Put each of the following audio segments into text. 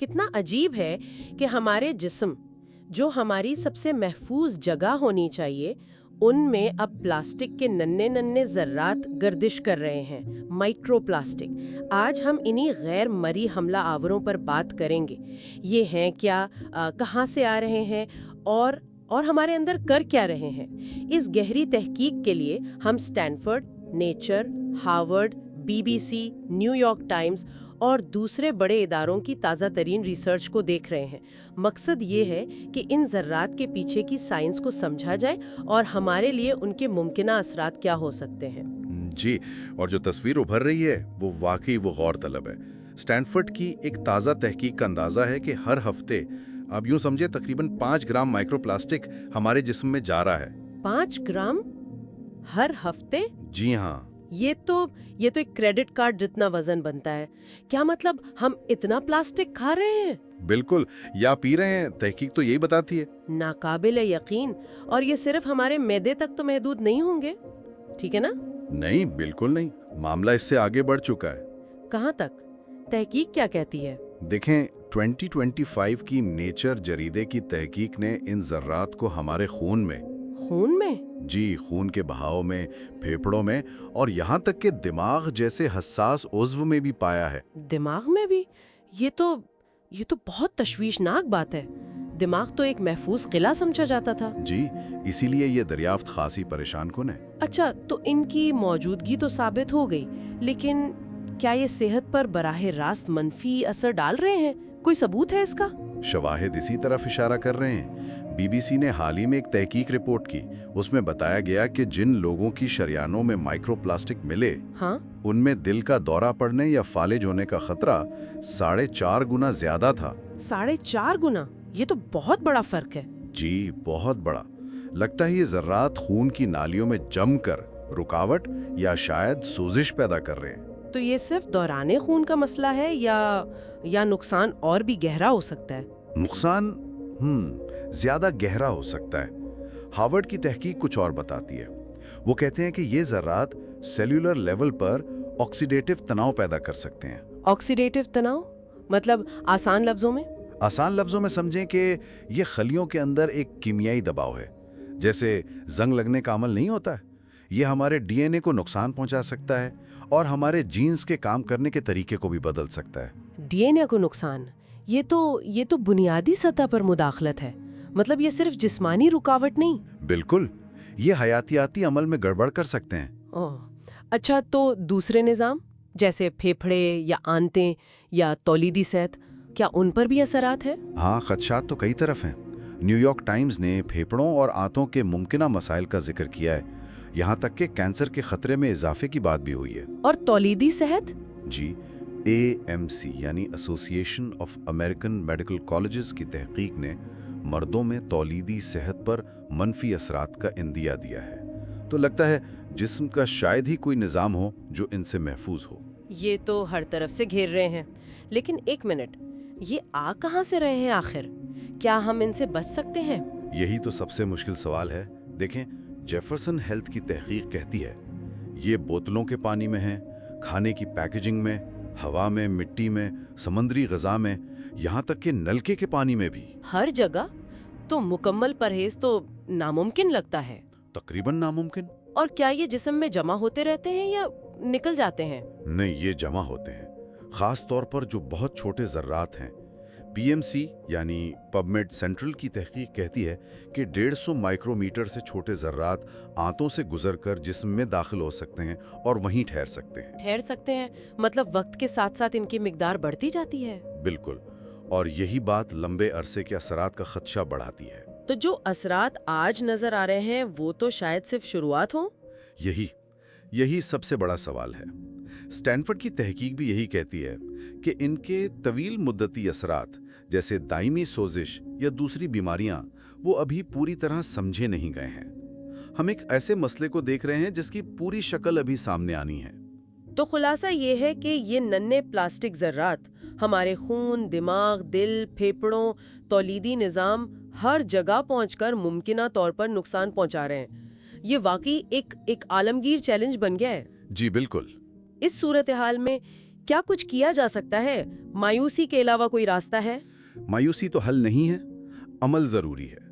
कितना अजीब है कि हमारे जिस्म जो हमारी सबसे महफूज जगह होनी चाहिए उनमें अब प्लास्टिक के नन्हे नन्हे जर्रात गर्दिश कर रहे हैं, माइक्रोप्लास्टिक। आज हम इन्हीं गैर मरी हमला आवरों पर बात करेंगे। ये हैं क्या, कहाँ से आ रहे हैं और हमारे अंदर कर क्या रहे हैं। इस गहरी तहकीक के लिए हम Stanford, nature, Harvard, BBC, New York times और दूसरे बड़े इदारों की ताज़ा तरीन रिसर्च को देख रहे हैं। मकसद ये है कि इन ज़र्रात के पीछे की साइंस को समझा जाए और हमारे लिए उनके मुमकिना असरात क्या हो सकते हैं। जी, और जो तस्वीर उभर रही है वो वाकई वो गौर तलब है। स्टैनफोर्ड की एक ताज़ा तहकीक का अंदाज़ा है कि हर हफ्ते, अब यूं समझे, तकरीबन 5 ग्राम माइक्रोप्लास्टिक हमारे जिस्म में जा रहा है। 5 ग्राम हर हफ्ते? जी हाँ। ये तो एक क्रेडिट कार्ड जितना वजन बनता है। क्या मतलब हम इतना प्लास्टिक खा रहे हैं? बिल्कुल, या पी रहे हैं, तहकीक तो यही बताती है। नाकाबिले यकीन। और ये सिर्फ हमारे मैदे तक तो महदूद नहीं होंगे, ठीक है ना? नहीं, बिल्कुल नहीं, मामला इससे आगे बढ़ चुका है। कहाँ तक? तहकीक क्या कहती है? देखें, 2025 की नेचर जरीदे की तहकीक ने इन जर्रात को हमारे खून में जी, खून के बहाव में, फेफड़ों में और यहाँ तक कि दिमाग जैसे हसास उज़्व में भी पाया है। दिमाग में भी? ये तो बहुत तशवीशनाक बात है। दिमाग तो एक महफूज किला समझा जाता था। जी, इसीलिए ये दरियाफ्त खासी परेशान कुन है। अच्छा, तो इनकी मौजूदगी तो साबित हो गई, लेकिन क्या ये सेहत पर बराह रास्त मनफी असर डाल रहे हैं? कोई सबूत है इसका? शवाहिद इसी तरफ इशारा कर रहे हैं। बीबीसी ने हाल ही में एक तहकीक रिपोर्ट की। उसमें बताया गया कि जिन लोगों की शरियानों में माइक्रोप्लास्टिक मिले, हाँ? उनमें दिल का दौरा पड़ने या फालिज होने का खतरा 4.5 गुना ज्यादा था। 4.5 गुना? ये तो बहुत बड़ा फर्क है। जी, बहुत बड़ा। लगता है ये जर्रात खून की नालियों में जमकर रुकावट या शायद सोजिश पैदा कर रहे हैं। तो ये सिर्फ दौराने खून का मसला है या नुकसान और भी गहरा हो सकता है? नुकसान ज्यादा गहरा हो सकता है। हार्वर्ड की तहकीक कुछ और बताती है। वो कहते हैं कि ये जर्रात सेल्यूलर लेवल पर ऑक्सीडेटिव तनाव पैदा कर सकते हैं। ऑक्सीडेटिव तनाव मतलब आसान लफ्जों में? आसान लफ्जों में समझें कि ये खलियों के अंदर एक कीमियाई दबाव है। जैसे जंग लगने का अमल नहीं होता है, ये हमारे डीएनए को नुकसान पहुंचा सकता है और हमारे जीन्स के काम करने के तरीके को भी बदल सकता है। डीएनए को नुकसान? ये तो बुनियादी सतह पर मुदाखलत है। मतलब ये सिर्फ जिस्मानी रुकावट नहीं? बिल्कुल, ये हयातियाती अमल में गड़बड़ कर सकते हैं। ओह, अच्छा, तो दूसरे निज़ाम जैसे फेफड़े या आंतें या तौलीदी सेहत, क्या उन पर भी असरात है? हाँ, खदशात तो कई तरफ हैं। न्यूयॉर्क टाइम्स ने फेफड़ों और आंतों के मुमकिना मसाइल का जिक्र किया है। यहाँ तक कि कैंसर के खतरे में इजाफे की बात भी हुई है। और तौलीदी सेहत? जी, AMC यानी association of American medical colleges की तहकीक ने मर्दों में तौलीदी सेहत पर मनफी असरात का इंदिया दिया है। तो लगता है जिस्म का शायद ही कोई निज़ाम हो जो इनसे महफूज हो। ये तो हर तरफ से घेर रहे हैं। लेकिन एक मिनट, ये आ कहाँ से रहे हैं आखिर? क्या हम इनसे बच सकते हैं? यही तो सबसे मुश्किल सवाल है। देखें, जेफरसन हेल्थ की तहकीक कहती है ये बोतलों के पानी में है, खाने की पैकेजिंग में, हवा में, मिट्टी में, समुद्री ग़िज़ा में, यहाँ तक कि नलके के पानी में भी। हर जगह? तो मुकम्मल परहेज तो नामुमकिन लगता है। तकरीबन नामुमकिन। और क्या ये जिस्म में जमा होते रहते हैं या निकल जाते हैं? नहीं, ये जमा होते हैं, खास तौर पर जो बहुत छोटे जर्रात हैं। PMC यानी पबमेड सेंट्रल की तहकीक कहती है कि 150 माइक्रोमीटर से छोटे जर्रात आंतों से गुजरकर जिस्म में दाखिल हो सकते हैं और वहीं ठहर सकते हैं। ठहर सकते हैं मतलब वक्त के साथ साथ इनकी मिकदार बढ़ती जाती है? बिल्कुल, और यही बात लंबे अरसे के असरात का खदशा बढ़ाती है। तो जो असरात आज नजर आ रहे हैं वो तो शायद सिर्फ शुरुआत हो। यही सबसे बड़ा सवाल है। स्टैनफोर्ड की तहकीक भी यही कहती है कि इनके तवील मुद्दती असरात जैसे दायमी सोजिश या दूसरी बीमारियां वो अभी पूरी तरह समझे नहीं गए हैं। हम एक ऐसे मसले को देख रहे हैं जिसकी पूरी शक्ल अभी सामने आनी है। तो खुलासा ये है कि ये नन्हे प्लास्टिक जर्रात हमारे खून, दिमाग, दिल, फेफड़ों, तौलीदी निज़ाम हर जगह पहुंचकर मुमकिना तौर पर नुकसान पहुंचा रहे हैं। ये वाकई एक आलमगीर चैलेंज बन गया है। जी बिल्कुल। इस सूरत हाल में کیا کچھ کیا جا سکتا ہے؟ مایوسی کے علاوہ کوئی راستہ ہے؟ مایوسی تو حل نہیں ہے، عمل ضروری ہے۔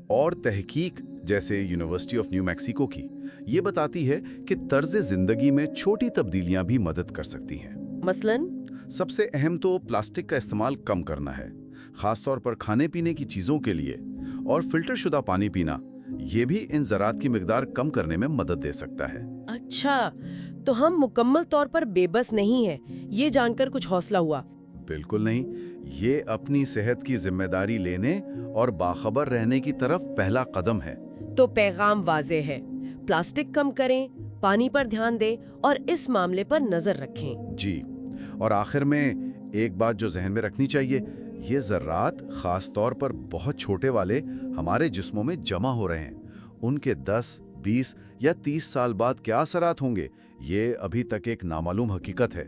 اور تحقیق جیسے یونیورسٹی آف نیو میکسیکو کی یہ بتاتی ہے کہ طرز زندگی میں چھوٹی تبدیلیاں بھی مدد کر سکتی ہیں۔ مثلاً؟ سب سے اہم تو پلاسٹک کا استعمال کم کرنا ہے، خاص طور پر کھانے پینے کی چیزوں کے لیے، اور فلٹر شدہ پانی پینا، یہ بھی ان ذرات کی مقدار کم کرنے میں مدد دے سکتا ہے۔ اچھا، تو ہم مکمل طور پر بے بس نہیں ہیں، یہ جان کر کچھ حوصلہ ہوا۔ بالکل نہیں، یہ اپنی صحت کی ذمہ داری لینے اور باخبر رہنے کی طرف پہلا قدم ہے۔ تو پیغام واضح ہے، پلاسٹک کم کریں، پانی پر دھیان دیں اور اس معاملے پر نظر رکھیں۔ جی، اور آخر میں ایک بات جو ذہن میں رکھنی چاہیے، یہ ذرات خاص طور پر بہت چھوٹے والے ہمارے جسموں میں جمع ہو رہے ہیں۔ ان کے 10، 20 یا 30 سال بعد کیا اثرات ہوں گے، یہ ابھی تک ایک نامعلوم حقیقت ہے۔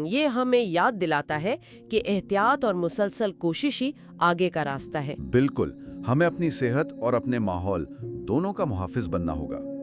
یہ ہمیں یاد دلاتا ہے کہ احتیاط اور مسلسل کوشش ہی آگے کا راستہ ہے۔ بالکل، ہمیں اپنی صحت اور اپنے ماحول دونوں کا محافظ بننا ہوگا۔